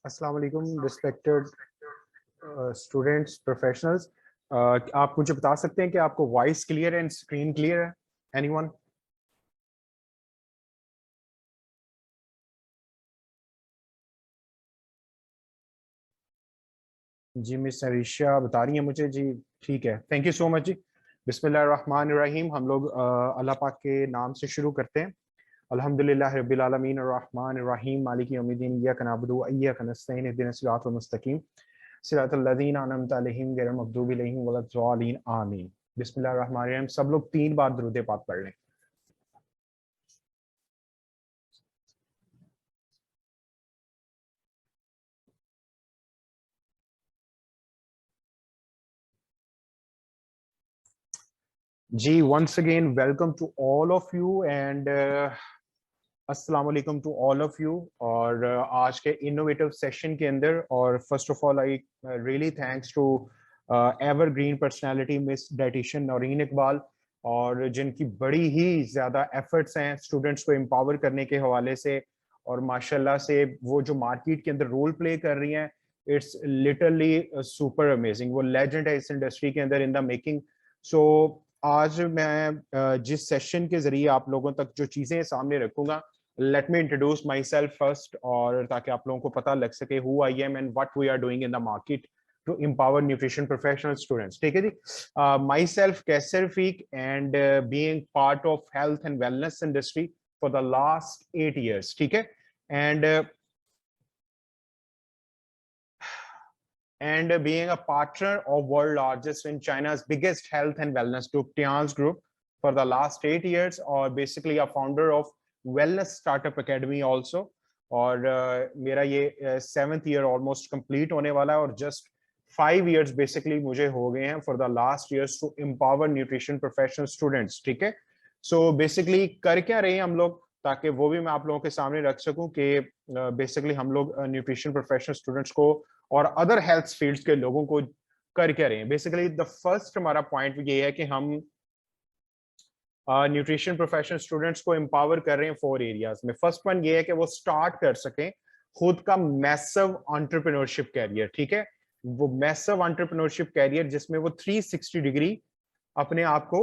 अस्सलाम वालेकुम respected students professionals. आप मुझे बता सकते हैं कि आपको voice clear and screen clear है? एनीवन? जी मिस अरीशा बता रही हैं मुझे जी। ठीक है, थैंक यू सो मच जी। बिस्मिल्लाहिर्रहमानिर्रहीम। हम लोग अल्लाह पाक के नाम से शुरू करते हैं। अल्हम्दुलिल्लाह रब्बिल आलमीन अर्रहमानिर्रहीम मालिकी यौमिद्दीन इय्याका नअबुदु व इय्याका नस्तईन इहदिनस सिरातल मुस्तकीम सिरातल लज़ीना अनअमता अलैहिम गैरिल मग़दूबि अलैहिम वलद्दालिन आमीन। बिस्मिल्लाहिर्रहमानिर्रहीम। सब लोग 3 बार दुरूद पाक पढ़ लें। जी once again welcome to all of you and अस्सलाम वालेकुम टू ऑल ऑफ यू। और आज के इनोवेटिव सेशन के अंदर और first of all I really thanks to evergreen personality miss dietitian Naureen Iqbal, और जिनकी बड़ी ही ज़्यादा एफर्ट्स हैं स्टूडेंट्स को एम्पावर करने के हवाले से। और माशाल्लाह से वो जो मार्केट के अंदर रोल प्ले कर रही हैं, इट्स लिटरली सुपर अमेजिंग। वो लेजेंड है इस इंडस्ट्री के अंदर इन द मेकिंग। सो आज मैं जिस सेशन के जरिए आप लोगों तक जो चीज़ें सामने रखूंगा, let me introduce myself first, और ताकि आप लोगों को पता लग सके who I am and what we are doing in the market to empower nutrition professional students. ठीक है जी। Myself Kaiser Rafiq and being part of health and wellness industry for the last 8 years। ठीक है। And being a partner of world largest in China's biggest health and wellness group, Tian's Group, for the last 8 years, or basically a founder of Wellness Startup Academy also। और मेरा ये 7th year almost complete होने वाला है, और just 5 years basically मुझे हो गए हैं for the last years to empower nutrition professional students. ठीक है। सो बेसिकली कर क्या रहे हैं हम लोग, ताकि वो भी मैं आप लोगों के सामने रख सकूं कि बेसिकली हम लोग न्यूट्रिशन प्रोफेशनल स्टूडेंट्स को और अदर हेल्थ फील्ड्स के लोगों को कर क्या रहे हैं। बेसिकली द फर्स्ट हमारा पॉइंट ये है कि हम न्यूट्रिशन प्रोफेशनल स्टूडेंट्स को एम्पावर कर रहे हैं 4 एरियाज में। फर्स्ट वन ये है कि वो स्टार्ट कर सकें खुद का मैसिव एंटरप्रेन्योरशिप कैरियर। ठीक है। वो मैसिव एंटरप्रेन्योरशिप कैरियर जिसमें वो 360 डिग्री अपने आप को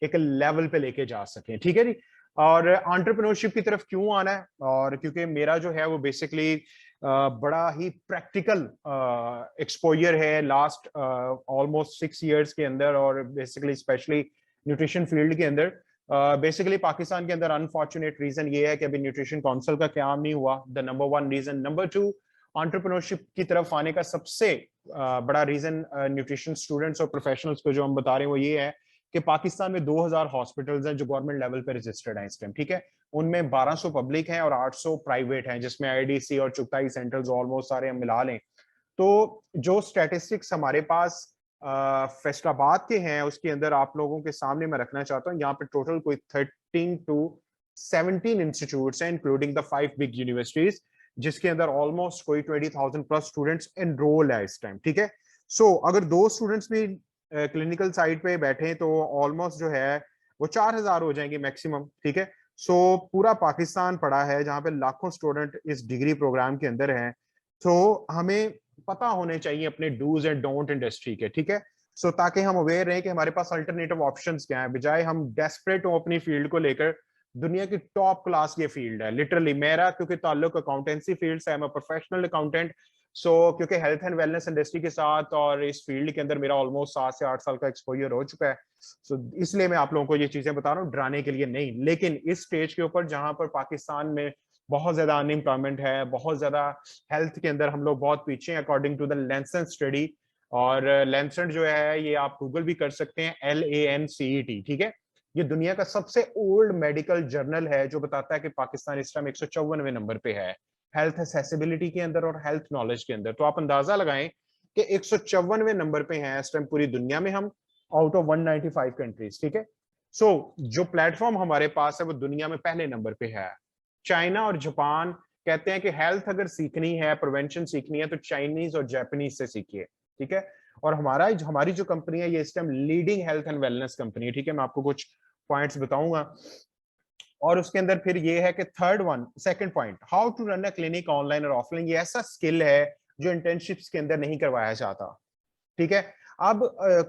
एक लेवल पे लेके जा सकें। ठीक है जी। और एंटरप्रेन्योरशिप की तरफ क्यों आना है, और क्योंकि मेरा जो है वो बेसिकली बड़ा ही प्रैक्टिकल एक्सपोजर है लास्ट ऑलमोस्ट 6 years के अंदर, और बेसिकली स्पेशली न्यूट्रिशन फील्ड के अंदर। बेसिकली पाकिस्तान के अंदर अनफॉर्चुनेट रीजन ये है कि अभी न्यूट्रिशन काउंसिल का क्याम नहीं हुआ, the number 1 reason. Number 2, entrepreneurship की तरफ आने का सबसे बड़ा रीजन न्यूट्रिशन स्टूडेंट्स और प्रोफेशनल्स को जो हम बता रहे हैं वो ये है कि पाकिस्तान में 2000 हॉस्पिटल्स हैं जो गवर्नमेंट लेवल पे रजिस्टर्ड हैं इस टाइम। ठीक है। उनमें 1200 पब्लिक हैं और 800 प्राइवेट हैं, जिसमें आईडीसी और चुगताई सेंटर्स ऑलमोस्ट सारे हम मिला लें। तो जो स्टैटिस्टिक्स हमारे पास फैसलाबाद के हैं उसके अंदर आप लोगों के सामने मैं रखना चाहता हूँ। यहाँ पे टोटल कोई 13 to 17 इंस्टीट्यूट्स हैं इंक्लूडिंग द 5 बिग यूनिवर्सिटीज, जिसके अंदर ऑलमोस्ट कोई 20,000 प्लस स्टूडेंट्स एनरोल है इस टाइम। ठीक है। सो अगर 2 स्टूडेंट्स भी क्लिनिकल साइड पे बैठे तो ऑलमोस्ट जो है वो 4000 हो जाएंगे मैक्सिमम। ठीक है। सो पूरा पाकिस्तान पड़ा है जहां पे लाखों स्टूडेंट इस डिग्री प्रोग्राम के अंदर हैं। तो हमें पता होने चाहिए अपने डूज एंड डोंट इंडस्ट्री के। ठीक है। सो ताकि हम अवेयर रहें कि हमारे पास अल्टरनेटिव ऑप्शंस क्या है, बजाय हम डेस्परेट हो अपनी फील्ड को लेकर। दुनिया की टॉप क्लास ये फील्ड है लिटरली। मेरा क्योंकि ताल्लुक अकाउंटेंसी फील्ड से है, मैं प्रोफेशनल अकाउंटेंट। सो क्योंकि हेल्थ एंड वेलनेस इंडस्ट्री के साथ और इस फील्ड के अंदर मेरा ऑलमोस्ट 7 से 8 साल का एक्सपोजर हो चुका है। सो इसलिए मैं आप लोगों को ये चीजें बता रहा हूँ, डराने के लिए नहीं। लेकिन इस स्टेज के ऊपर जहां पर पाकिस्तान में बहुत ज्यादा अनएम्प्लॉयमेंट है, बहुत ज्यादा हेल्थ के अंदर हम लोग बहुत पीछे हैं according to the Lancet study. और लैंसेट जो है ये आप गूगल भी कर सकते हैं, LANCET। ठीक है। ये दुनिया का सबसे ओल्ड मेडिकल जर्नल है जो बताता है कि पाकिस्तान इस टाइम 154वें नंबर पे है हेल्थ एक्सेसिबिलिटी के अंदर और हेल्थ नॉलेज के अंदर। तो आप अंदाजा लगाएं कि 154वें नंबर पे हैं इस टाइम पूरी दुनिया में हम, आउट ऑफ 195 कंट्रीज। ठीक है। सो जो प्लेटफॉर्म हमारे पास है वो दुनिया में पहले नंबर पे है। चाइना और जापान कहते हैं कि हेल्थ अगर सीखनी है, प्रिवेंशन सीखनी है, तो चाइनीज और जापानीज से सीखिए। ठीक है। और हमारी जो कंपनी है ये इस time leading health and wellness company है। ठीक है। मैं आपको कुछ पॉइंट्स बताऊंगा। और उसके अंदर फिर ये है कि third one, second point, how to run a clinic online और ऑफलाइन। ये ऐसा स्किल है जो इंटर्नशिप्स के अंदर नहीं करवाया जाता, ठीक है। अब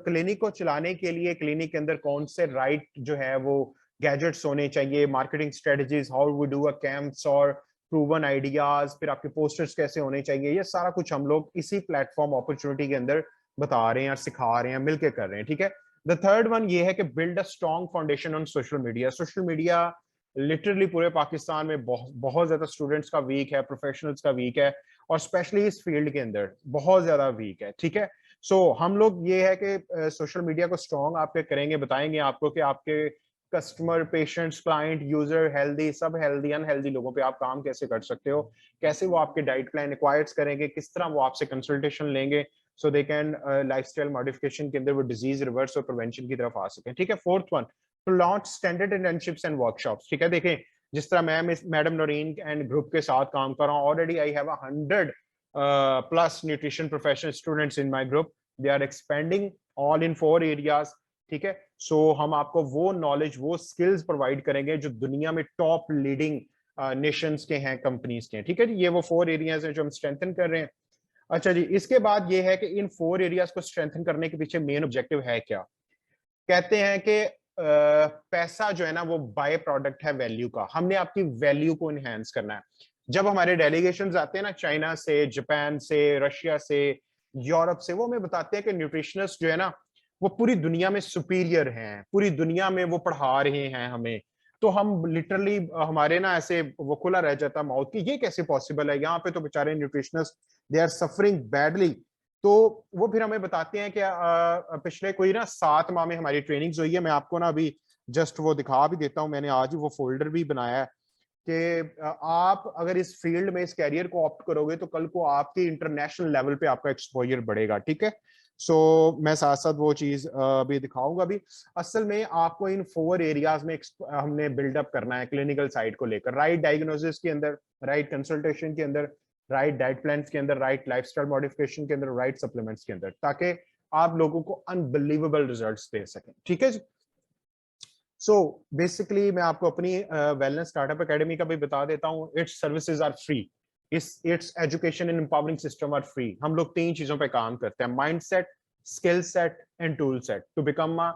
क्लिनिक को चलाने के लिए क्लिनिक के अंदर कौन से राइट जो है वो गैजेट्स होने चाहिए, marketing strategies, how we do a camps और प्रूवन आइडियाज, फिर आपके पोस्टर्स कैसे होने चाहिए, ये सारा कुछ हम लोग इसी प्लेटफॉर्म अपॉर्चुनिटी के अंदर बता रहे हैं और सिखा रहे हैं, मिलकर कर रहे हैं, ठीक है। द थर्ड वन ये है कि build a strong foundation on social media. Social media literally पूरे पाकिस्तान में बहुत ज्यादा स्टूडेंट्स का वीक है, प्रोफेशनल्स का वीक है, और स्पेशली इस फील्ड के अंदर बहुत ज्यादा वीक है, ठीक है। सो हम लोग ये है कि सोशल मीडिया को स्ट्रॉन्ग आपके करेंगे, बताएंगे आपको कि आपके customer, patients, client, user healthy, सब हेल्दी, अनहेल्दी लोगों पे आप काम कैसे कर सकते हो, कैसे वो आपके डाइट प्लान एक्वायर्स करेंगे, किस तरह वो आपसे कंसल्टेशन लेंगे, सो दे कैन लाइफस्टाइल मॉडिफिकेशन के अंदर वो डिजीज रिवर्स और प्रिवेंशन की तरफ आ सके, ठीक है। Fourth one, to launch standard internships and workshops, ठीक है। देखें जिस तरह मैं मैडम नौरीन एंड ग्रुप के साथ काम कर रहा हूँ, already I have 100 plus nutrition professional students in my group, they are expanding all in 4 areas, ठीक है। सो हम आपको वो नॉलेज, वो स्किल्स प्रोवाइड करेंगे जो दुनिया में टॉप लीडिंग नेशंस के हैं, कंपनीज के हैं, ठीक है जी। ये वो 4 एरियाज हैं जो हम स्ट्रेंथन कर रहे हैं। अच्छा जी, इसके बाद ये है कि इन 4 एरियाज को स्ट्रेंथन करने के पीछे मेन ऑब्जेक्टिव है क्या। कहते हैं कि पैसा जो है ना वो बाय प्रोडक्ट है वैल्यू का, हमने आपकी वैल्यू को इनहेंस करना है। जब हमारे डेलीगेशंस आते हैं ना चाइना से, जापान से, रशिया से, यूरोप से, वो हमें बताते हैं कि न्यूट्रिशनिस्ट जो है ना वो पूरी दुनिया में सुपीरियर हैं, पूरी दुनिया में वो पढ़ा रहे हैं हमें। तो हम लिटरली हमारे ना ऐसे वो खुला रह जाता माउथ कि ये कैसे पॉसिबल है, यहाँ पे तो बेचारे nutritionist they are suffering badly. तो वो फिर हमें बताते हैं कि पिछले कोई ना 7 माह में हमारी ट्रेनिंग्स हुई है। मैं आपको ना अभी जस्ट वो दिखा भी देता हूँ, मैंने आज वो फोल्डर भी बनाया है कि आप अगर इस फील्ड में इस कैरियर को ऑप्ट करोगे तो कल को आपके इंटरनेशनल लेवल पे आपका एक्सपोजर बढ़ेगा, ठीक है। सो मैं साथ साथ वो चीज भी दिखाऊंगा। भी असल में आपको इन 4 एरियाज में हमने बिल्डअप करना है क्लिनिकल साइड को लेकर, राइट डायग्नोसिस के अंदर, राइट कंसल्टेशन के अंदर, राइट डाइट प्लान के अंदर, राइट लाइफस्टाइल मॉडिफिकेशन के अंदर, राइट सप्लीमेंट्स के अंदर, ताकि आप लोगों को अनबिलीवेबल रिजल्ट्स दे सकें, ठीक है। सो बेसिकली मैं आपको अपनी वेलनेस स्टार्टअप एकेडमी का भी बता देता हूँ। Its services are free, its education and empowering system are free. हम लोग 3 चीजों पे काम करते हैं, mind set, skill set and tool set, to become a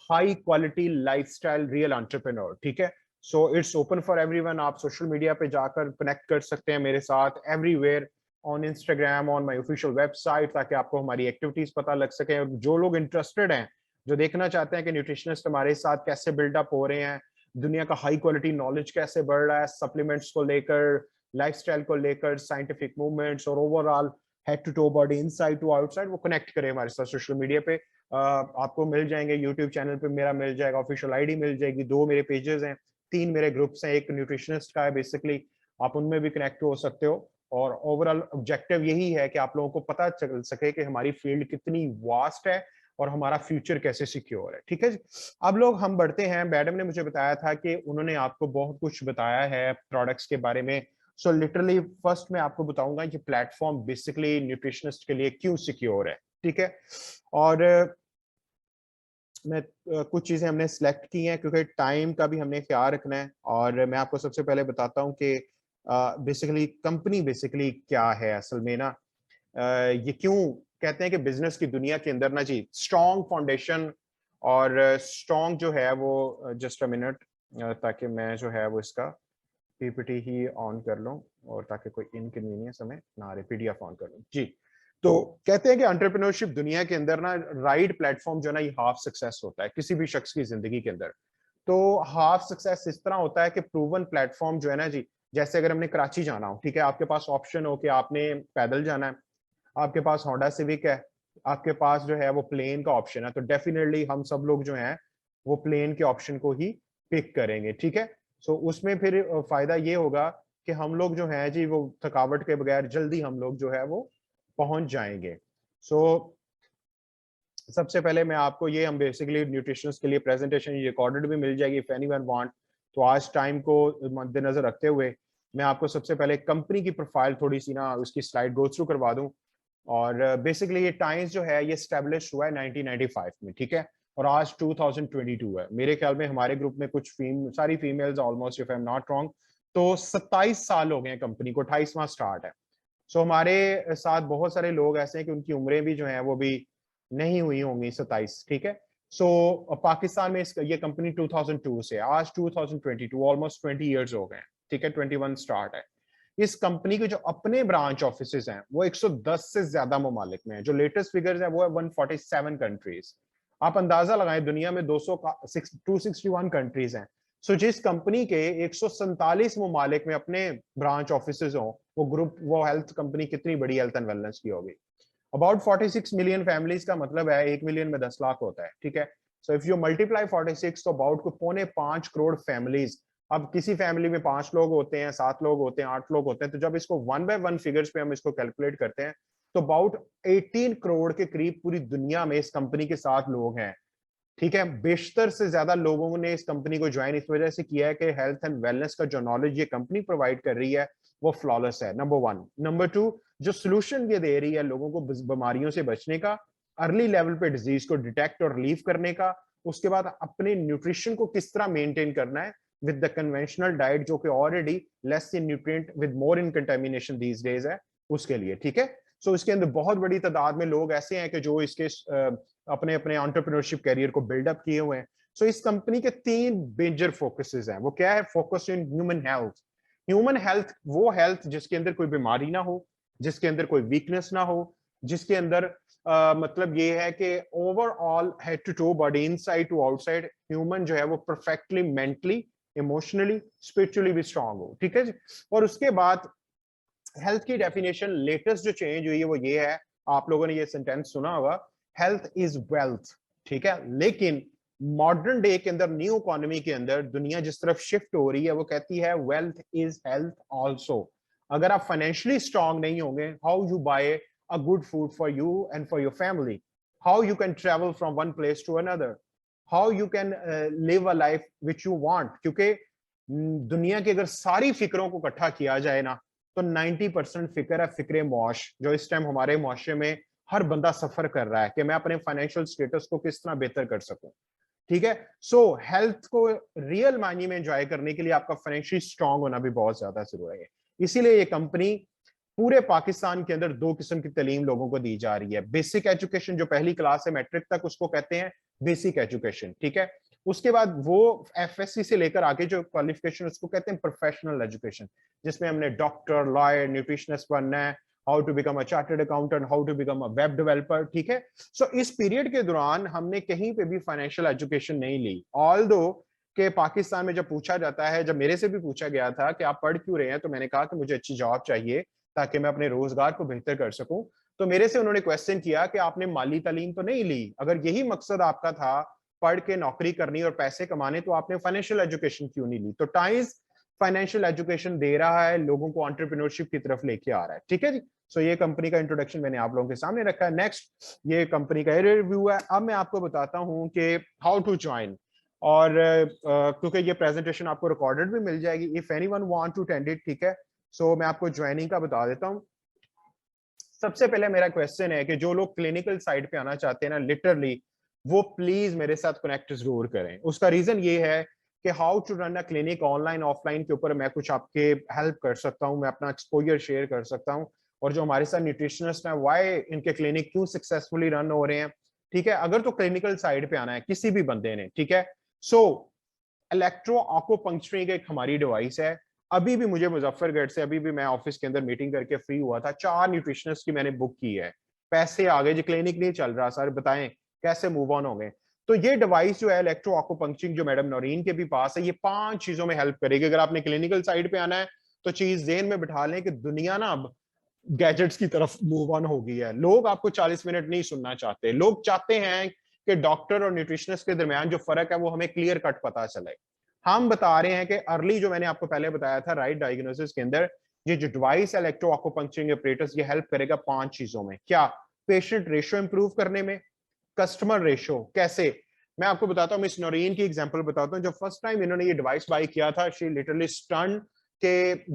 high quality lifestyle real entrepreneur, ठीक है। So it's open for everyone. आप सोशल मीडिया पे जाकर कनेक्ट कर सकते हैं मेरे साथ everywhere, on Instagram, on my official website, ताकि आपको हमारी एक्टिविटीज पता लग सके। और जो लोग इंटरेस्टेड हैं, जो देखना चाहते हैं कि न्यूट्रिशनिस्ट हमारे साथ कैसे बिल्डअप हो रहे हैं, दुनिया का हाई क्वालिटी नॉलेज कैसे बढ़ रहा है, सप्लीमेंट्स को लेकर, लाइफस्टाइल को लेकर, साइंटिफिक मूवमेंट्स और overall head to toe body, inside to outside, वो कनेक्ट करें हमारे साथ सोशल मीडिया पे। आपको मिल जाएंगे यूट्यूब चैनल पे, मेरा मिल जाएगा, ऑफिशियल आईडी मिल जाएगी, 2 मेरे पेजेस हैं, 3 मेरे ग्रुप्स हैं, एक न्यूट्रिशनिस्ट का है बेसिकली, आप उनमें भी कनेक्ट हो सकते हो। और ओवरऑल ऑब्जेक्टिव यही है कि आप लोगों को पता चल सके कि हमारी फील्ड कितनी वास्ट है और हमारा फ्यूचर कैसे सिक्योर है, ठीक है। अब लोग हम बढ़ते हैं। मैडम ने मुझे बताया था कि उन्होंने आपको बहुत कुछ बताया है प्रोडक्ट्स के बारे में। सो लिटरली फर्स्ट मैं आपको बताऊंगा कि प्लेटफॉर्म बेसिकली न्यूट्रिशनिस्ट के लिए क्यों सिक्योर है, ठीक है। और मैं कुछ चीजें हमने सिलेक्ट की हैं क्योंकि टाइम का भी हमने ख्याल रखना है। और मैं आपको सबसे पहले बताता हूं कि बेसिकली कंपनी बेसिकली क्या है असल में ना। ये क्यों कहते हैं कि बिजनेस की दुनिया के अंदर ना जी स्ट्रॉन्ग फाउंडेशन और स्ट्रॉन्ग जो है वो, जस्ट अ मिनट, ताकि मैं जो है वो इसका पीपीटी ही ऑन कर लूं और ताकि कोई इनकन्वीनियंस हमें ना रहे, पीडीएफ ऑन कर लूं जी। तो कहते हैं कि एंटरप्रेन्योरशिप दुनिया के अंदर ना राइट प्लेटफॉर्म जो ना ये हाफ सक्सेस होता है किसी भी शख्स की जिंदगी के अंदर। तो हाफ सक्सेस इस तरह होता है कि प्रूवन प्लेटफॉर्म जो है ना जी, जैसे अगर हमने कराची जाना हो, ठीक है, आपके पास ऑप्शन हो कि आपने पैदल जाना है, आपके पास होंडा सिविक है, आपके पास जो है वो प्लेन का ऑप्शन है, तो डेफिनेटली हम सब लोग जो हैं वो प्लेन के ऑप्शन को ही पिक करेंगे, ठीक है। सो उसमें फिर फायदा ये होगा कि हम लोग जो है जी वो थकावट के बगैर जल्दी हम लोग जो है वो पहुंच जाएंगे। सो सबसे पहले मैं आपको ये, हम बेसिकली न्यूट्रिशनिस्ट के लिए प्रेजेंटेशन रिकॉर्डेड भी मिल जाएगी इफ एनीवन वांट। तो आज टाइम को मद्देनजर रखते हुए मैं आपको सबसे पहले कंपनी की प्रोफाइल थोड़ी सी ना उसकी स्लाइड गो थ्रू करवा दूं। और बेसिकली ये टाइम्स जो है ये स्टैब्लिश हुआ है 1995 में, ठीक है। और आज 2022 है। मेरे ख्याल में हमारे ग्रुप में कुछ सारी females almost, if I am not wrong, तो 27 साल हो गए हैं कंपनी को, 28वां स्टार्ट है। सो हमारे साथ बहुत सारे लोग ऐसे हैं कि उनकी उम्रें भी जो है वो भी नहीं हुई होंगी 27, ठीक है। सो पाकिस्तान में ये कंपनी 2002 से, आज 2022, ऑलमोस्ट 20 ईयर्स हो गए, ठीक है। 21 स्टार्ट है। इस कंपनी के जो अपने ब्रांच ऑफिसेज हैं वो 110 से ज्यादा ममालिक में है। जो लेटेस्ट फिगर्स है वो है 147 कंट्रीज। आप अंदाजा लगाएं, दुनिया में 261 कंट्रीज हैं। सो जिस कंपनी के 147 ममालिक में अपने ब्रांच ऑफिसेज हो, वो हेल्थ कंपनी कितनी बड़ी हेल्थ एंड वेलनेस की होगी। अबाउट 46 मिलियन फैमिलीज का मतलब है 1 मिलियन में 10 लाख होता है, ठीक है। सो इफ यू मल्टीप्लाई 46, तो अबाउट को 4.25 करोड़ फैमिलीज। अब किसी फैमिली में 5 लोग होते हैं, 7 लोग होते हैं, 8 लोग होते हैं, तो जब इसको 1 बाय 1 फिगर्स पे हम इसको कैलकुलेट करते हैं तो अबाउट 18 करोड़ के करीब पूरी दुनिया में इस कंपनी के साथ लोग हैं, ठीक है। बेशतर से ज्यादा लोगों ने इस कंपनी को ज्वाइन इस वजह से किया है कि हेल्थ एंड वेलनेस का जो नॉलेज ये कंपनी प्रोवाइड कर रही है वो फ्लॉलेस है, नंबर 1। नंबर 2, जो सोल्यूशन ये दे रही है लोगों को बीमारियों से बचने का, अर्ली लेवल पे डिजीज को डिटेक्ट और रिलीव करने का, उसके बाद अपने न्यूट्रिशन को किस तरह मेंटेन करना है विद द कन्वेंशनल डाइट जो कि already less in nutrient with more in contamination these days है, उसके लिए, ठीक है। सो इसके अंदर बहुत बड़ी तादाद में लोग ऐसे हैं कि जो इसके अपने अपने एंटरप्रेन्योरशिप कैरियर को बिल्डअप किए हुए हैं। सो इस कंपनी के 3 मेजर फोकसेस हैं। वो क्या है? Focus in human health. Human health वो हेल्थ जिसके अंदर कोई बीमारी ना हो, जिसके अंदर कोई वीकनेस ना हो, जिसके अंदर मतलब ये है कि overall head to toe body, inside to outside, human जो है वो परफेक्टली मेंटली, इमोशनली, स्पिरिचुअली भी स्ट्रांग हो, ठीक है जी। और उसके बाद हेल्थ की डेफिनेशन लेटेस्ट जो चेंज हुई है वो ये है, आप लोगों ने ये सेंटेंस सुना होगा, हेल्थ इज वेल्थ, ठीक है। लेकिन मॉडर्न डे के अंदर, न्यू इकोनॉमी के अंदर दुनिया जिस तरफ शिफ्ट हो रही है वो कहती है वेल्थ इज हेल्थ आल्सो। अगर आप फाइनेंशियली स्ट्रांग नहीं होंगे, how you buy a good food for you and for your family, how you can travel from one place to another, how you can live a life which you want. क्योंकि दुनिया की अगर सारी फिक्रों को इकट्ठा किया जाए ना, तो 90% फिक्र है फिक्र मौश, जो इस टाइम हमारे मुआशरे में हर बंदा सफर कर रहा है कि मैं अपने फाइनेंशियल स्टेटस को किस तरह बेहतर कर सकूं, ठीक है। सो हेल्थ को रियल मायने में एंजॉय करने के लिए आपका फाइनेंशियली स्ट्रांग होना भी बहुत ज्यादा जरूरी है। इसीलिए ये कंपनी पूरे पाकिस्तान के अंदर 2 किस्म की तालीम लोगों को दी जा रही है। बेसिक एजुकेशन, जो पहली क्लास है मैट्रिक तक, उसको कहते हैं बेसिक एजुकेशन, ठीक है। उसके बाद वो एफएससी से लेकर आगे जो क्वालिफिकेशन, उसको कहते हैं प्रोफेशनल एजुकेशन, जिसमें हमने डॉक्टर, लॉयर, न्यूट्रिशनिस्ट बनना है, how to become a chartered accountant, how to become a web developer, ठीक है। सो इस पीरियड के दौरान हमने कहीं पे भी फाइनेंशियल एजुकेशन नहीं ली। ऑल्दो कि पाकिस्तान में जब पूछा जाता है, जब मेरे से भी पूछा गया था कि आप पढ़ क्यों रहे हैं, तो मैंने कहा कि मुझे अच्छी जॉब चाहिए ताकि मैं अपने रोजगार को बेहतर कर सकूं। तो मेरे से उन्होंने क्वेश्चन किया कि आपने माली तालीम तो नहीं ली? अगर यही मकसद आपका था पढ़ के नौकरी करनी और पैसे कमाने, तो आपने फाइनेंशियल एजुकेशन क्यों नहीं ली? तो टाइम्स फाइनेंशियल एजुकेशन दे रहा है, लोगों को एंटरप्रेन्योरशिप की तरफ लेके आ रहा है, ठीक है जी। सो ये कंपनी का इंट्रोडक्शन मैंने आप लोगों के सामने रखा है। नेक्स्ट ये कंपनी का रिव्यू है। अब मैं आपको बताता हूं कि हाउ टू ज्वाइन, और क्योंकि ये प्रेजेंटेशन आपको रिकॉर्डेड भी मिल जाएगी if anyone want to attend it, ठीक है। सो मैं आपको ज्वाइनिंग का बता देता हूं। सबसे पहले मेरा क्वेश्चन है कि जो लोग क्लिनिकल साइड पे आना चाहते हैं ना, लिटरली वो प्लीज मेरे साथ कनेक्ट जरूर करें। उसका रीजन ये है कि how to run a clinic online offline के ऊपर मैं कुछ आपके हेल्प कर सकता हूं, मैं अपना एक्सपोजर शेयर कर सकता हूं, और जो हमारे साथ न्यूट्रिशनिस्ट हैं वाई इनके क्लिनिक क्यों सक्सेसफुली रन हो रहे हैं, ठीक है। अगर तो क्लिनिकल साइड पे आना है किसी भी बंदे ने, ठीक है। सो इलेक्ट्रो आक्यूपंक्चरिंग एक हमारी डिवाइस है। अभी भी मुझे मुजफ्फरगढ़ से, अभी भी मैं ऑफिस के अंदर मीटिंग करके फ्री हुआ था, 4 न्यूट्रिशनिस्ट की मैंने बुक की है, पैसे आ गए जी, क्लिनिक नहीं चल रहा सर, बताएं कैसे मूव ऑन हो गए। तो ये डिवाइस जो है इलेक्ट्रो आक्यूपंक्चरिंग, जो मैडम नौरीन के भी पास है, ये 5 चीजों में हेल्प करेगी। अगर आपने क्लिनिकल साइड पे आना है तो चीज जेहन में बिठा लें कि दुनिया ना अब गैजेट्स की तरफ मूव ऑन हो गई है। लोग आपको 40 मिनट नहीं सुनना चाहते, लोग चाहते हैं कि डॉक्टर और न्यूट्रिशनिस्ट के दरमियान जो फर्क है वो हमें क्लियर कट पता चले। हम बता रहे हैं कि अर्ली, जो मैंने आपको पहले बताया था, राइट डायग्नोसिस के अंदर ये जो डिवाइस है इलेक्ट्रो आक्यूपंक्चरिंग एपरेटस, ये हेल्प करेगा 5 चीजों में। क्या? पेशेंट रेशियो इंप्रूव करने में। कस्टमर रेशियो कैसे? मैं आपको बताता हूँ, मिस नौरीन की एग्जांपल बताता हूँ। जब फर्स्ट टाइम इन्होंने ये डिवाइस बाय किया था, शी लिटरली स्टन कि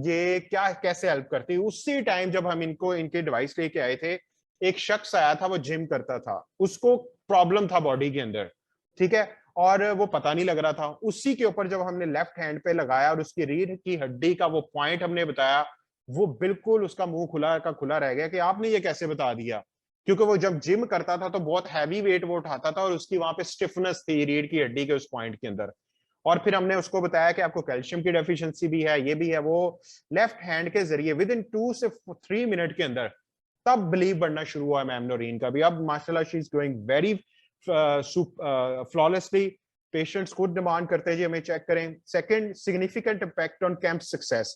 ये क्या कैसे हेल्प करती है। उसी टाइम जब हम इनको इनके डिवाइस लेके आए थे, एक शख्स आया था, वो जिम करता था, उसको प्रॉब्लम था बॉडी के अंदर, ठीक है, और वो पता नहीं लग रहा था। उसी के ऊपर जब हमने लेफ्ट हैंड पे लगाया और उसकी रीढ़ की हड्डी का वो पॉइंट हमने बताया, वो बिल्कुल उसका मुंह खुला का खुला रह गया कि आपने ये कैसे बता दिया, क्योंकि वो जब जिम करता था तो बहुत हैवी वेट वो उठाता था और उसकी वहां पे स्टिफनेस थी रीढ़ की हड्डी के उस पॉइंट के अंदर। और फिर हमने उसको बताया कि आपको कैल्शियम की डेफिशिएंसी भी है, ये भी है। वो लेफ्ट हैंड के जरिए विद इन 2 से 3 मिनट के अंदर तब बिलीव बढ़ना शुरू हुआ मैम नौरीन का भी। अब माशाल्लाह she is going very flawlessly. Patients खुद डिमांड करते हैं जी हमें चेक करें। Second, significant impact on camp success.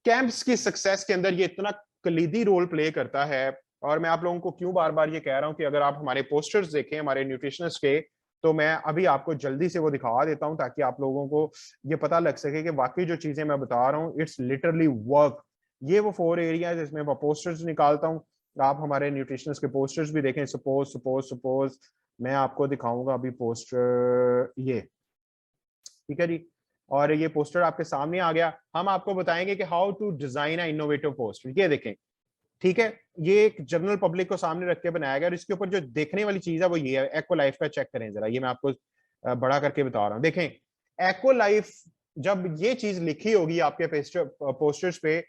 Camps की सक्सेस के अंदर ये इतना कलीदी रोल प्ले करता है। और मैं आप लोगों को क्यों बार बार ये कह रहा हूं कि अगर आप हमारे पोस्टर्स देखें हमारे न्यूट्रिशनिस्ट के, तो मैं अभी आपको जल्दी से वो दिखा देता हूं ताकि आप लोगों को ये पता लग सके कि वाकई जो चीजें मैं बता रहा हूं इट्स लिटरली वर्क। ये वो 4 एरिया जिसमें मैं पोस्टर्स निकालता हूं। आप हमारे न्यूट्रिशनिस्ट के पोस्टर्स भी देखें। सपोज सपोज सपोज मैं आपको दिखाऊंगा अभी पोस्टर, ये ठीक है जी। और ये पोस्टर आपके सामने आ गया। हम आपको बताएंगे कि how to design a innovative poster. ये देखें, ठीक है, ये एक जनरल पब्लिक को सामने रख के बनाया गया और इसके ऊपर जो देखने वाली चीज है वो ये है। एक्वा लाइफ का चेक करें जरा, ये मैं आपको बड़ा करके बता रहा हूँ। देखें, एक्वा लाइफ जब ये चीज लिखी होगी आपके पोस्टर्स पे,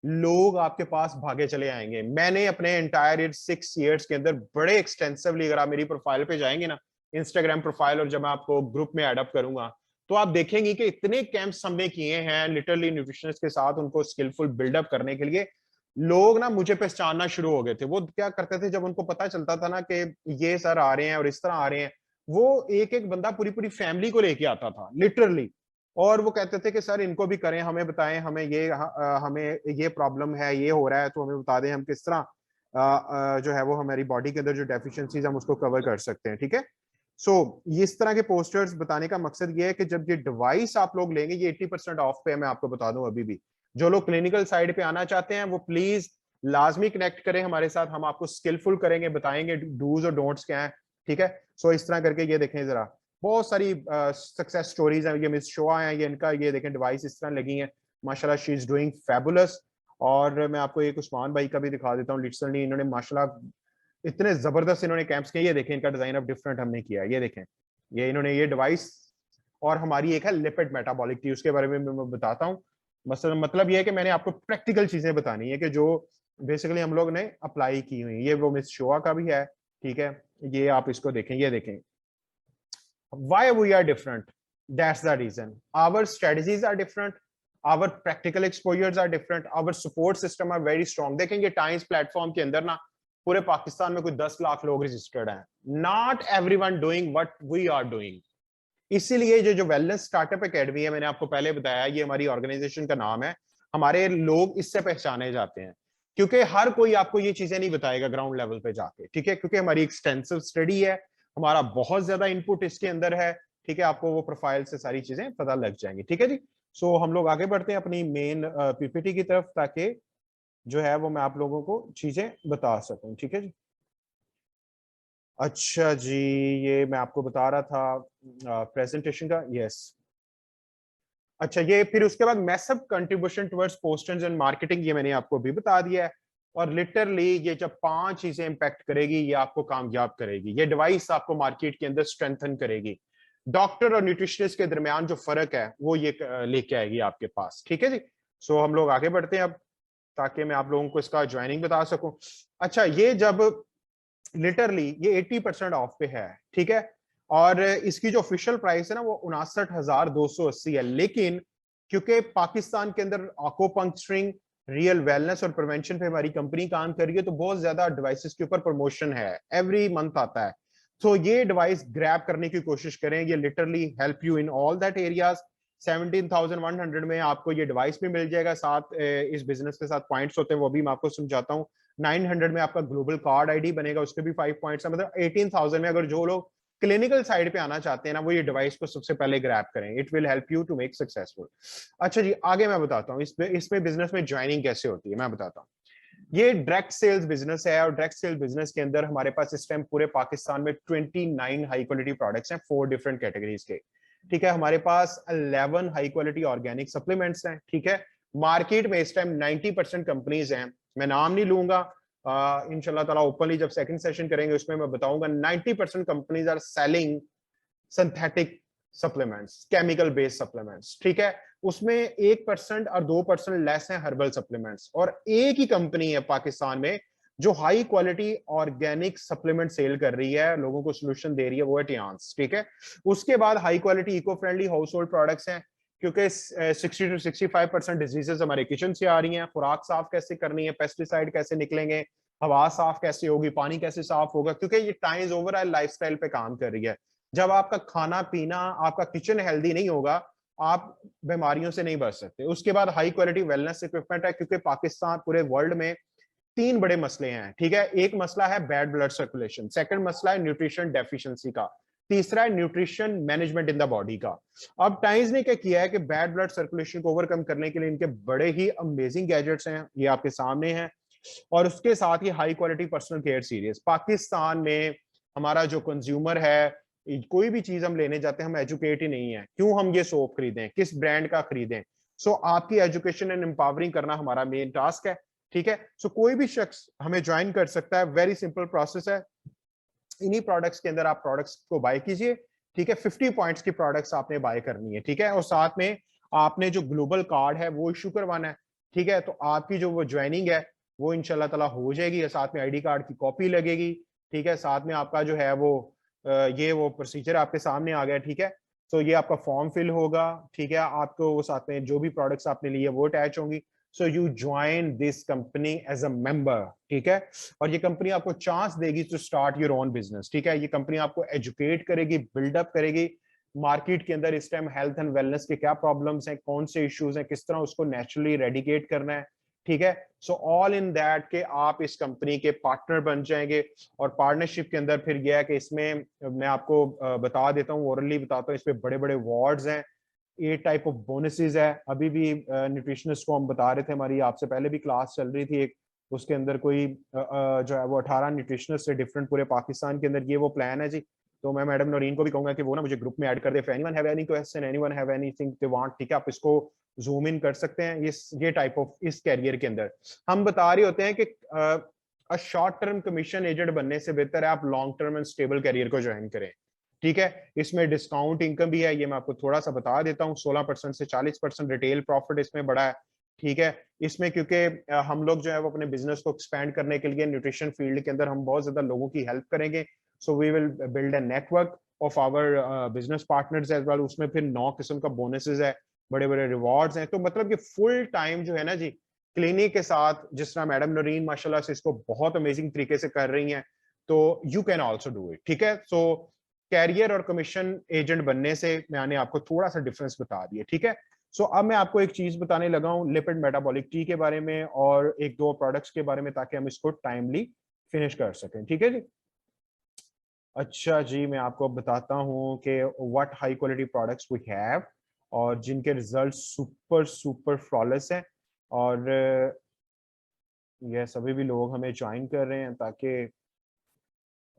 लोग आपके पास भागे चले आएंगे। मैंने अपने एंटायर 6 इयर्स के अंदर बड़े एक्सटेंसिवली, अगर आप मेरी प्रोफाइल पे जाएंगे ना, इंस्टाग्राम प्रोफाइल, और जब मैं आपको ग्रुप में एडअप करूंगा तो आप देखेंगे कि इतने कैंप्स हमने किए हैं लिटरली न्यूट्रिशनिस्ट के साथ उनको स्किलफुल बिल्डअप करने के लिए। लोग ना मुझे पहचानना शुरू हो गए थे। वो क्या करते थे, जब उनको पता चलता था ना कि ये सर आ रहे हैं और इस तरह आ रहे हैं, वो एक एक बंदा पूरी पूरी फैमिली को लेके आता था लिटरली। और वो कहते थे कि सर इनको भी करें, हमें बताएं, हमें ये हमें ये प्रॉब्लम है, ये हो रहा है, तो हमें बता दें हम किस तरह जो है वो हमारी बॉडी के अंदर जो डेफिशिएंसीज हम उसको कवर कर सकते हैं। ठीक है, सो इस तरह के पोस्टर्स बताने का मकसद ये है कि जब ये डिवाइस आप लोग लेंगे, ये 80% ऑफ पे है, मैं आपको बता दूं अभी भी। जो लोग क्लिनिकल साइड पे आना चाहते हैं वो प्लीज लाजमी कनेक्ट करें हमारे साथ, हम आपको स्किलफुल करेंगे, बताएंगे डूज और डोंट्स क्या है। ठीक है, सो इस तरह करके ये देखें जरा, बहुत सारी सक्सेस स्टोरीज हैं। ये मिस शोआ हैं, ये इनका ये देखें डिवाइस इस तरह लगी है। माशाल्लाह शी इज डूइंग फैबुलस। और मैं आपको एक उस्मान भाई का भी दिखा देता हूँ। लिटरली इन्होंने माशाल्लाह इतने जबरदस्त इन्होंने कैंप्स किए। ये देखें इनका डिजाइन अब डिफरेंट हमने किया है। ये देखें, ये इन्होंने ये डिवाइस, और हमारी एक है लिपिड मेटाबॉलिक टी, उसके बारे में मैं बताता हूँ। मतलब ये है कि मैंने आपको प्रैक्टिकल चीजें बतानी है कि जो बेसिकली हम लोग ने अप्लाई की हुई। ये वो मिस शोआ का भी है। ठीक है, ये आप इसको देखें, ये देखें why we are different. That's the reason our strategies are different, our practical exposures are different, our support system are very strong. देखेंगे टाइम्स प्लेटफॉर्म के अंदर ना पूरे पाकिस्तान में कोई 10 लाख लोग रजिस्टर्ड हैं। Not everyone doing what we are doing. इसीलिए जो वेलनेस स्टार्टअप एकेडमी है, मैंने आपको पहले बताया, ये हमारी ऑर्गेनाइजेशन का नाम है। हमारे लोग इससे पहचाने जाते हैं क्योंकि हर कोई आपको ये चीजें नहीं बताएगा ग्राउंड लेवल पे जाके। ठीक है, क्योंकि हमारी एक्सटेंसिव स्टडी है, हमारा बहुत ज्यादा इनपुट इसके अंदर है। ठीक है, आपको वो प्रोफाइल से सारी चीजें पता लग जाएंगी। ठीक है जी, सो हम लोग आगे बढ़ते हैं अपनी मेन पीपीटी की तरफ, ताकि जो है वो मैं आप लोगों को चीजें बता सकूं। ठीक है जी, अच्छा जी, ये मैं आपको बता रहा था प्रेजेंटेशन का। यस, अच्छा, ये फिर उसके बाद massive contribution towards posters and marketing, ये मैंने आपको भी बता दिया है। और लिटरली ये जब 5 चीजें इंपैक्ट करेगी, ये आपको कामयाब करेगी। ये डिवाइस आपको मार्केट के अंदर स्ट्रेंथन करेगी। डॉक्टर और न्यूट्रिशनिस्ट के दरमियान जो फर्क है वो ये लेके आएगी आपके पास। ठीक है जी, सो हम लोग आगे बढ़ते हैं अब, ताकि मैं आप लोगों को इसका ज्वाइनिंग बता सकूं। अच्छा, ये जब लिटरली ये 80% ऑफ पे है। ठीक है, और इसकी जो ऑफिशियल प्राइस है ना वो 59,280 है। लेकिन क्योंकि पाकिस्तान के अंदर आकोपंक्चरिंग, रियल वेलनेस और प्रिवेंशन पे हमारी कंपनी काम कर रही है, तो बहुत ज्यादा डिवाइसेस के ऊपर प्रमोशन है, एवरी मंथ आता है। तो ये डिवाइस ग्रैब करने की कोशिश करें। ये literally help you in all that areas. 17,100 में आपको ये डिवाइस भी मिल जाएगा, साथ इस बिजनेस के साथ पॉइंट्स होते हैं, वो भी मैं आपको समझाता हूँ। 900 में आपका ग्लोबल कार्ड आईडी बनेगा, उसके भी 5 पॉइंट्स है। मतलब 18,000 में अगर जो लोग क्लिनिकल साइड पे आना चाहते हैं ना, वो ये डिवाइस को सबसे पहले ग्रैब करें। It will help you to make successful. अच्छा जी, आगे मैं बताता हूँ इसमें बिजनेस में ज्वाइनिंग कैसे होती है, मैं बताता हूँ। ये डायरेक्ट सेल्स बिजनेस है, और डायरेक्ट सेल्स बिजनेस के अंदर हमारे पास इस टाइम पूरे पाकिस्तान में 29 हाई क्वालिटी प्रोडक्ट्स हैं, 4 डिफरेंट कैटेगरीज के। ठीक है, हमारे पास 11 हाई क्वालिटी ऑर्गेनिक सप्लीमेंट्स हैं। ठीक है, मार्केट में इस टाइम 90% कंपनीज हैं, मैं नाम नहीं लूंगा, इंशाल्लाह ताला ओपनली जब सेकंड सेशन करेंगे उसमें मैं बताऊंगा। 90% companies are selling synthetic supplements, chemical based supplements, ठीक है। उसमें 1% और 2% लेस है हर्बल सप्लीमेंट्स, और एक ही कंपनी है पाकिस्तान में जो high quality organic supplement sell कर रही है, लोगों को सोल्यूशन दे रही है, वो है टियांस, ठीक है। उसके बाद high quality eco friendly household products हैं, क्योंकि 60 to 65% डिजीजेस हमारे किचन से आ रही हैं। खुराक साफ कैसे करनी है, पेस्टिसाइड कैसे निकलेंगे, हवा साफ कैसे होगी, पानी कैसे साफ होगा, क्योंकि ये टाइम्स ओवरऑल लाइफस्टाइल पे काम कर रही है। जब आपका खाना पीना, आपका किचन हेल्दी नहीं होगा, आप बीमारियों से नहीं बच सकते। उसके बाद हाई क्वालिटी वेलनेस इक्विपमेंट है, क्योंकि पाकिस्तान पूरे वर्ल्ड में 3 बड़े मसले हैं, ठीक है। एक मसला है बैड ब्लड सर्कुलेशन, सेकंड मसला है न्यूट्रिशन डेफिशिएंसी का, तीसरा है nutrition management in the body का। अब टाइम्स ने क्या किया है कि बैड ब्लड सर्कुलेशन को ओवरकम करने के लिए इनके बड़े ही अमेजिंग गैजेट्स हैं, ये आपके सामने हैं, और उसके साथ ही high quality personal care series. Pakistan में हमारा जो कंज्यूमर है, कोई भी चीज हम लेने जाते हैं, हम एजुकेट ही नहीं है, क्यों हम ये सोप खरीदें, किस ब्रांड का खरीदें। सो आपकी एजुकेशन एंड एम्पावरिंग करना हमारा मेन टास्क है, ठीक है। सो कोई भी शख्स हमें ज्वाइन कर सकता है, वेरी सिंपल प्रोसेस है। इन्हीं प्रोडक्ट्स के अंदर आप प्रोडक्ट्स को बाय कीजिए, ठीक है। 50 पॉइंट्स की प्रोडक्ट्स आपने बाय करनी है, ठीक है, और साथ में आपने जो ग्लोबल कार्ड है वो इशू करवाना है, ठीक है। तो आपकी जो वो ज्वाइनिंग है वो इंशाल्लाह ताला हो जाएगी, और साथ में आईडी कार्ड की कॉपी लगेगी, ठीक है। साथ में आपका जो है वो ये वो प्रोसीजर आपके सामने आ गया, ठीक है। तो ये आपका फॉर्म फिल होगा, ठीक है। आपको वो साथ में जो भी प्रोडक्ट्स आपने लिए वो अटैच होंगी। So you join this company as a member, ठीक है। और ये कंपनी आपको चांस देगी to start your own business, ठीक है। ये कंपनी आपको एजुकेट करेगी, बिल्डअप करेगी मार्केट के अंदर इस टाइम हेल्थ एंड वेलनेस के क्या प्रॉब्लम्स हैं, कौन से इश्यूज हैं, किस तरह उसको नेचुरली रेडिकेट करना है, ठीक है। सो ऑल इन दैट के आप इस कंपनी के पार्टनर बन जाएंगे। और पार्टनरशिप के अंदर फिर यह है कि इसमें मैं आपको बता देता हूँ, ओरली बताता हूँ, इसमें बड़े बड़े अवार्ड्स हैं, 8 टाइप ऑफ बोनसेस है। अभी भी न्यूट्रिशनिस्ट को हम बता रहे थे, हमारी आपसे पहले भी क्लास चल रही थी एक, उसके अंदर कोई जो है वो 18 न्यूट्रिशनिस्ट से डिफरेंट पूरे पाकिस्तान के अंदर ये वो प्लान है जी। तो मैं मैडम नौरीन को भी कहूंगा कि वो ना मुझे ग्रुप में ऐड कर दे, if anyone have any question, anyone have anything they want, ठीक है, आप इसको जूम इन कर सकते हैं। ये टाइप ऑफ इस कैरियर के अंदर हम बता रहे होते हैं कि शॉर्ट टर्म कमीशन एजेंट बनने से बेहतर है आप long term and stable career को ज्वाइन करें, ठीक है। इसमें डिस्काउंट इनकम भी है, ये मैं आपको थोड़ा सा बता देता हूँ। 16% से 40% रिटेल प्रॉफिट इसमें बड़ा है, ठीक है। इसमें क्योंकि हम लोग जो है वो अपने बिजनेस को एक्सपेंड करने के लिए न्यूट्रिशन फील्ड के अंदर हम बहुत ज्यादा लोगों की हेल्प करेंगे। So we will build a network of our business partners as well. उसमें फिर 9 किस्म का बोनसेस है, बड़े बड़े रिवॉर्ड्स हैं। तो मतलब कि फुल टाइम जो है ना जी, क्लिनिक के साथ, जिस तरह मैडम नरीन माशाल्लाह से इसको बहुत अमेजिंग तरीके से कर रही हैं, तो you can also do it, ठीक है। सो कैरियर और कमीशन एजेंट बनने से मैंने आपको थोड़ा सा डिफरेंस बता दिया, ठीक है। सो अब मैं आपको एक चीज बताने लगा हूं लिपिड मेटाबॉलिक टी के बारे में और एक दो प्रोडक्ट्स के बारे में, ताकि हम इसको टाइमली फिनिश कर सकें, ठीक है जी। अच्छा जी, मैं आपको बताता हूं कि what high quality products we have, और जिनके रिजल्ट सुपर सुपर फ्लॉलेस हैं। और ये सभी भी लोग हमें ज्वाइन कर रहे हैं, ताकि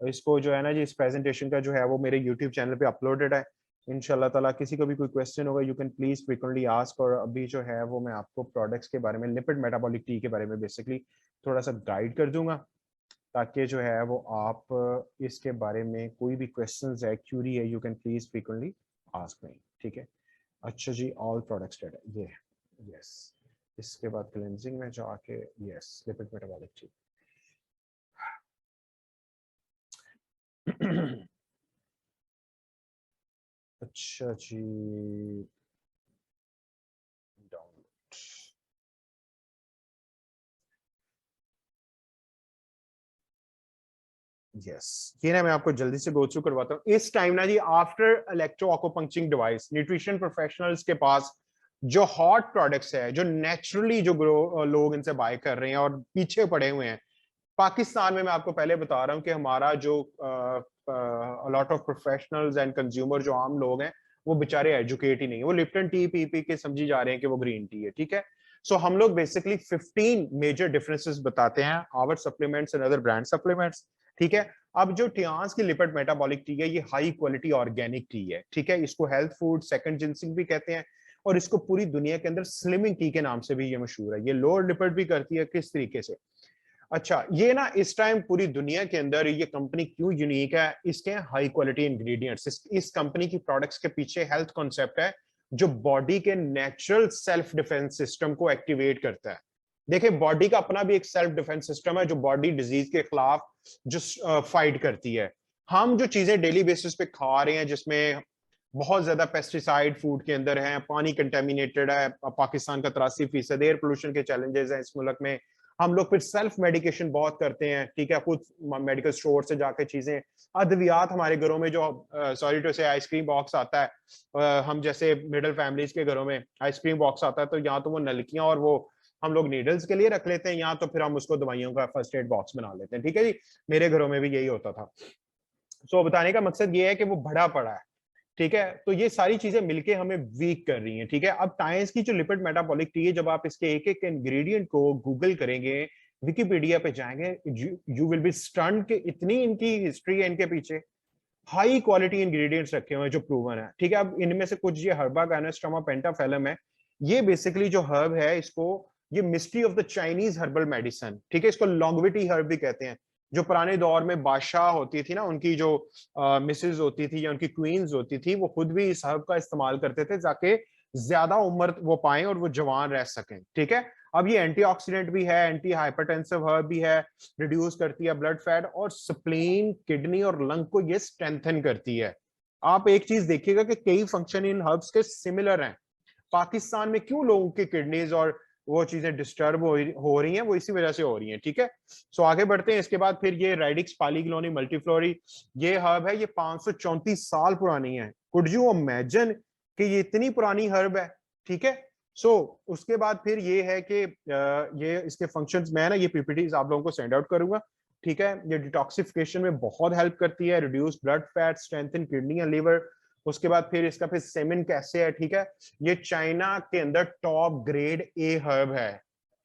इसको जो है ना जी, इस प्रेजेंटेशन का जो है वो मेरे यूट्यूब चैनल पे अपलोडेड है। इंशाल्लाह ताला किसी को भी कोई क्वेश्चन होगा, you can please frequently ask. और अभी जो है वो मैं आपको प्रोडक्ट्स के बारे में, लिपिड मेटाबॉलिक टी के बारे में बेसिकली थोड़ा सा गाइड कर दूंगा, ताकि जो है वो आप इसके बारे में कोई भी क्वेश्चंस है, क्यूरी है, you can please frequently ask me, ठीक है। अच्छा जी, ऑल प्रोडक्ट्स डेटा ये, यस। इसके बाद क्लेंजिंग में जाके, यस, लिपिड मेटाबॉलिक टी। अच्छा जी, डाउनलोड, यस। ये ना मैं आपको जल्दी से गो थ्रू करवाता हूँ। इस टाइम ना जी, after electro acupuncturing device, nutrition professionals के पास जो हॉट प्रोडक्ट्स है, जो नेचुरली जो लोग इनसे बाय कर रहे हैं और पीछे पड़े हुए हैं पाकिस्तान में, मैं आपको पहले बता रहा हूँ कि हमारा जो lot of professionals and consumer, जो आम लोग हैं, वो बेचारे एजुकेट ही नहीं है, वो लिप्टन टी पी पी के समझी जा रहे हैं कि वो ग्रीन टी है, ठीक है। सो हम लोग बेसिकली 15 मेजर डिफरेंसेस बताते हैं, our supplements and other brand supplements, ठीक है। अब जो टियांस की लिपिड मेटाबॉलिक टी है, ये हाई क्वालिटी ऑर्गेनिक टी है, ठीक है। इसको हेल्थ फूड सेकंड जिंसिंग भी कहते हैं, और इसको पूरी दुनिया के अंदर स्लिमिंग टी के नाम से भी ये मशहूर है। ये लोअर लिपिड भी करती है, किस तरीके से, अच्छा, ये ना इस टाइम पूरी दुनिया के अंदर ये कंपनी क्यों यूनिक है, इसके हाई क्वालिटी इंग्रेडिएंट्स, इस कंपनी की प्रोडक्ट्स के पीछे हेल्थ कॉन्सेप्ट है जो बॉडी के नेचुरल सेल्फ डिफेंस सिस्टम को एक्टिवेट करता है। देखिए, बॉडी का अपना भी एक सेल्फ डिफेंस सिस्टम है जो बॉडी डिजीज के खिलाफ जो फाइट करती है। हम जो चीजें डेली बेसिस पे खा रहे हैं जिसमें बहुत ज्यादा पेस्टिसाइड फूड के अंदर है, पानी कंटेमिनेटेड है, पाकिस्तान का 83% एयर पोल्यूशन के चैलेंजेस हैं इस मुल्क में, हम लोग फिर सेल्फ मेडिकेशन बहुत करते हैं, ठीक है, खुद मेडिकल स्टोर से जाके चीजें, अद्वियात हमारे घरों में जो सॉरी टू से आइसक्रीम बॉक्स आता है, हम जैसे मिडिल फैमिलीज के घरों में आइसक्रीम बॉक्स आता है तो यहाँ तो वो नलकियां और वो हम लोग नीडल्स के लिए रख लेते हैं, यहाँ तो फिर हम उसको दवाइयों का फर्स्ट एड बॉक्स बना लेते हैं, ठीक है जी। मेरे घरों में भी यही होता था। सो बताने का मकसद ये है कि वो भरा पड़ा है, ठीक है। तो ये सारी चीजें मिलके हमें वीक कर रही हैं, ठीक है। अब टाइम्स की जो लिपिड मेटाबॉलिक टी है, जब आप इसके एक एक इंग्रेडिएंट को गूगल करेंगे, विकिपीडिया पे जाएंगे, यू विल बी स्टन्ड कि इतनी इनकी हिस्ट्री है इनके पीछे, हाई क्वालिटी इंग्रेडिएंट्स रखे हुए हैं जो प्रूवन है, ठीक है। अब इनमें से कुछ ये हर्बा गायनोस्ट्रोमा पेंटाफेलम है, ये बेसिकली जो हर्ब है इसको, ये mystery of the Chinese herbal medicine, ठीक है, इसको लॉन्गविटी हर्ब भी कहते हैं। जो पुराने दौर में बादशाह होती थी ना, उनकी जो मिसेज होती थी या उनकी क्वींस होती थी, वो खुद भी इस हर्ब का इस्तेमाल करते थे ताकि ज्यादा उम्र वो पाएं और वो जवान रह सकें, ठीक है। अब ये एंटीऑक्सीडेंट भी है, एंटी हाइपरटेंसिव हर्ब भी है, रिड्यूस करती है ब्लड फैट और स्प्लीन, किडनी और लंग को ये स्ट्रेंथन करती है। आप एक चीज देखिएगा कि कई फंक्शन इन हर्ब्स के सिमिलर हैं। पाकिस्तान में क्यों लोगों की किडनीज और वो चीजें डिस्टर्ब हो रही हैं, वो इसी वजह से हो रही हैं, ठीक है। सो आगे बढ़ते हैं। इसके बाद फिर ये रेडिक्स पालीग्लोनी मल्टीफ्लोरी, ये हर्ब है, ये 534 साल पुरानी है। कुड यू इमेजिन कि ये इतनी पुरानी हर्ब है, ठीक है। सो उसके बाद फिर ये है कि ये इसके फंक्शंस, मैं ना ये पीपीटीज आप लोगों को सेंड आउट करूंगा, ठीक है। ये डिटॉक्सिफिकेशन में बहुत हेल्प करती है, reduce blood fat, strengthen kidney and liver. उसके बाद फिर इसका फिर सेमिन कैसे है, ठीक है। ये चाइना के अंदर टॉप ग्रेड ए हर्ब है,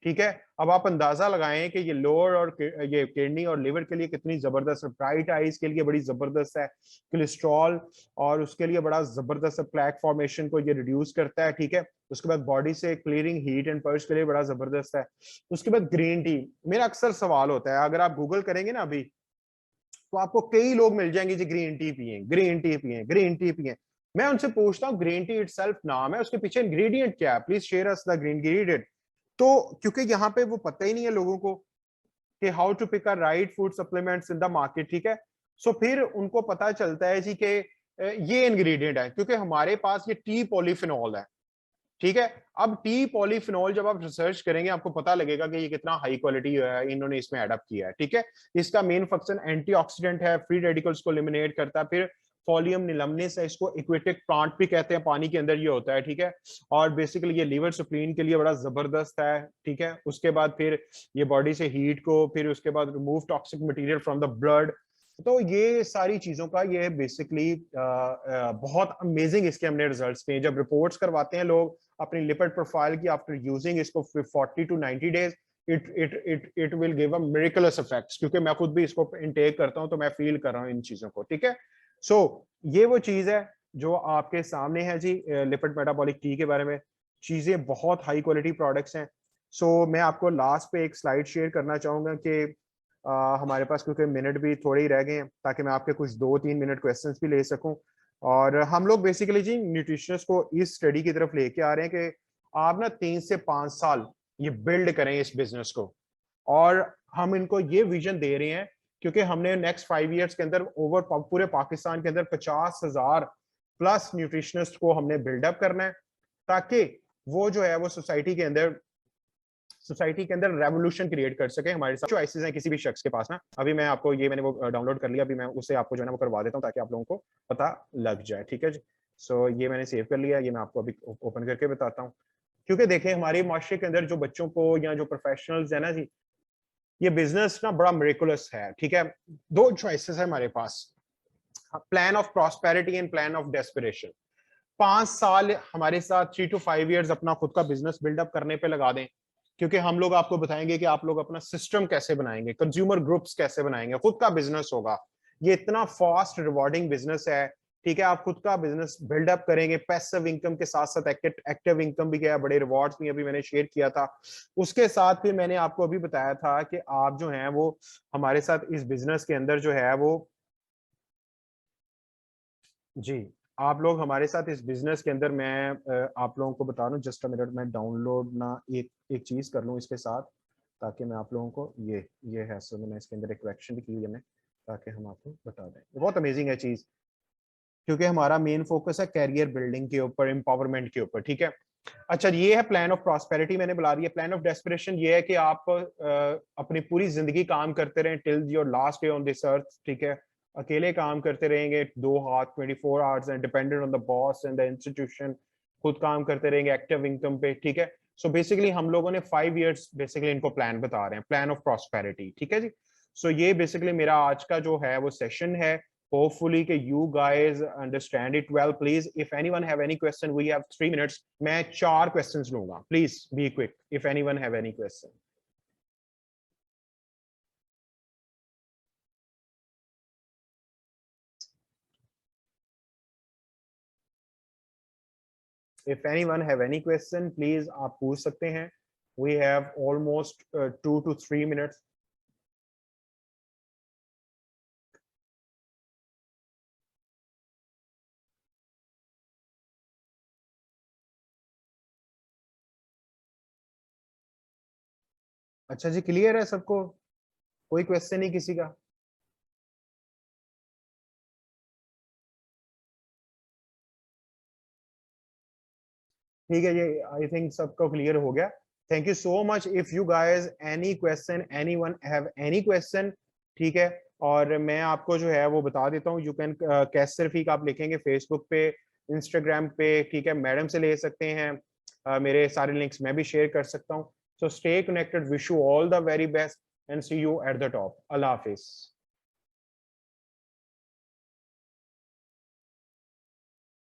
ठीक है। अब आप अंदाजा लगाएं कि ये लोअर और ये किडनी और लिवर के लिए कितनी जबरदस्त है, ब्राइट आईज के लिए बड़ी जबरदस्त है, कोलेस्ट्रॉल और उसके लिए बड़ा जबरदस्त है, प्लैक फॉर्मेशन को ये रिड्यूस करता है, ठीक है। उसके बाद बॉडी से क्लियरिंग हीट एंड पर्च के लिए बड़ा जबरदस्त है। उसके बाद ग्रीन टी, मेरा अक्सर सवाल होता है, अगर आप गूगल करेंगे ना अभी, तो आपको कई लोग मिल जाएंगे जी ग्रीन टी पिए, ग्रीन टी पिए, ग्रीन टी पिए। मैं उनसे पूछता हूँ ग्रीन टी इटसेल्फ नाम है, उसके पीछे इंग्रेडिएंट क्या है, please share us the green ingredient. तो क्योंकि यहाँ पे वो पता ही नहीं है लोगों को कि how to pick a right food supplements in the market, ठीक है। सो फिर उनको पता चलता है जी कि ये इंग्रेडिएंट है, क्योंकि हमारे पास ये टी पॉलीफिनॉल है, ठीक है। अब टी पॉलीफिनॉल जब आप रिसर्च करेंगे आपको पता लगेगा कि ये कितना हाई क्वालिटी इन्होंने इसमें एडअप किया है, ठीक है। इसका मेन फंक्शन एंटीऑक्सीडेंट है, फ्री रेडिकल्स को एलिमिनेट करता है, फिर फॉलियम निलमनिस है, इसको एक्वेटिक प्लांट भी कहते हैं, पानी के अंदर ये होता है, ठीक है। और बेसिकली ये लीवर स्प्लीन के लिए बड़ा जबरदस्त है, ठीक है। उसके बाद फिर ये बॉडी से हीट को, फिर उसके बाद remove toxic material from the blood. तो ये सारी चीजों का ये बेसिकली बहुत अमेजिंग इसके हमने रिजल्ट्स पे जब रिपोर्ट्स करवाते हैं लोग अपनी लिपिड प्रोफाइल की आफ्टर यूजिंग इसको 40 to 90 days, it will give a miracles effects, क्योंकि मैं खुद भी इसको इनटेक करता हूं तो मैं फील कर रहा हूं इन चीजों को, ठीक है। सो ये वो चीज है जो आपके सामने है जी, लिपिड मेटाबॉलिक टी के बारे में। चीजें बहुत हाई क्वालिटी प्रोडक्ट्स हैं। सो मैं आपको लास्ट पे एक स्लाइड शेयर करना चाहूंगा कि हमारे पास क्योंकि मिनट भी थोड़े ही रह गए हैं, ताकि मैं आपके कुछ 2-3 मिनट क्वेश्चंस भी ले सकूं। और हम लोग बेसिकली जी न्यूट्रिशनिस्ट को इस स्टडी की तरफ लेके आ रहे हैं कि आप ना 3 से 5 साल ये बिल्ड करें इस बिजनेस को, और हम इनको ये विजन दे रहे हैं क्योंकि हमने नेक्स्ट 5 ईयर्स के अंदर ओवर पूरे पाकिस्तान के अंदर 50,000 प्लस न्यूट्रिशनिस्ट को हमने बिल्डअप करना है, ताकि वो जो है वो सोसाइटी के अंदर रेवोल्यूशन क्रिएट कर सके। हमारे साथ चॉइसेस हैं किसी भी शख्स के पास ना, अभी मैं आपको ये मैंने वो डाउनलोड कर लिया, अभी मैं उससे आपको जो है ना वो करवा देता हूँ ताकि आप लोगों को पता लग जाए, ठीक है जी। सो ये मैंने सेव कर लिया, ये मैं आपको अभी ओपन करके बताता हूँ। क्योंकि देखें हमारे माशरे के अंदर जो बच्चों को या जो प्रोफेशनल्स है ना जी, ये बिजनेस ना बड़ा मिरेकुलस है, ठीक है। 2 चॉइसेस है हमारे पास, plan of prosperity and plan of desperation. 5 साल हमारे साथ 3 to 5 ईयर्स अपना खुद का बिजनेस बिल्डअप करने पे लगा दें, क्योंकि हम लोग आपको बताएंगे कि आप लोग अपना सिस्टम कैसे बनाएंगे, कंज्यूमर ग्रुप्स कैसे बनाएंगे, खुद का बिजनेस होगा। ये इतना फास्ट रिवॉर्डिंग बिजनेस है ठीक है, आप खुद का बिजनेस बिल्डअप करेंगे पैसिव इनकम के साथ साथ एक्टिव इनकम भी क्या है, बड़े रिवॉर्ड्स भी अभी मैंने शेयर किया था। उसके साथ फिर मैंने आपको अभी बताया था कि आप जो हैं वो हमारे साथ इस बिजनेस के अंदर जो है वो, जी, आप लोग हमारे साथ इस बिजनेस के अंदर, मैं आप लोगों को बता रहा हूँ, जस्ट अ मिनट, मैं डाउनलोड ना एक एक चीज कर लूँ इसके साथ, ताकि मैं आप लोगों को ये है, सो मैंने इसके अंदर एक करेक्शन भी की है, मैं ताकि हम आपको बता दें। बहुत अमेजिंग है चीज, क्योंकि हमारा मेन फोकस है कैरियर बिल्डिंग के ऊपर, एम्पावरमेंट के ऊपर, ठीक है। अच्छा, ये है प्लान ऑफ प्रॉस्पेरिटी, मैंने बुला रही है। प्लान ऑफ डेस्पिरेशन ये है कि आप अपनी पूरी जिंदगी काम करते रहें till your last day on this earth, ठीक है। अकेले काम करते रहेंगे, 2 हाथ 24 hours and dependent on the boss and the institution, खुद काम करते रहेंगे एक्टिव इनकम पे, ठीक है। सो बेसिकली हम लोगों ने 5 इयर्स बेसिकली इनको प्लान बता रहे हैं, प्लान ऑफ प्रॉस्पेरिटी, ठीक है जी। सो ये बेसिकली मेरा आज का जो है वो सेशन है। hopefully कि you guys understand it well. Please, if anyone have any question, we have 3 minutes. मैं 4 questions लूंगा, please be quick if anyone have any question. If anyone have any question, please आप पूछ सकते हैं। We have almost 2 to 3 minutes. अच्छा जी, clear है सबको, कोई क्वेश्चन नहीं किसी का? ठीक है, ये आई थिंक सबको क्लियर हो गया। Thank you so much. If you guys any question, anyone have any question, ठीक है। और मैं आपको जो है वो बता देता हूँ, यू कैन कैसर फीक आप लिखेंगे फेसबुक पे, इंस्टाग्राम पे, ठीक है, मैडम से ले सकते हैं। मेरे सारे लिंक्स मैं भी शेयर कर सकता हूँ। So stay connected, wish you all the very best and see you at the top. अल्लाह हाफिज।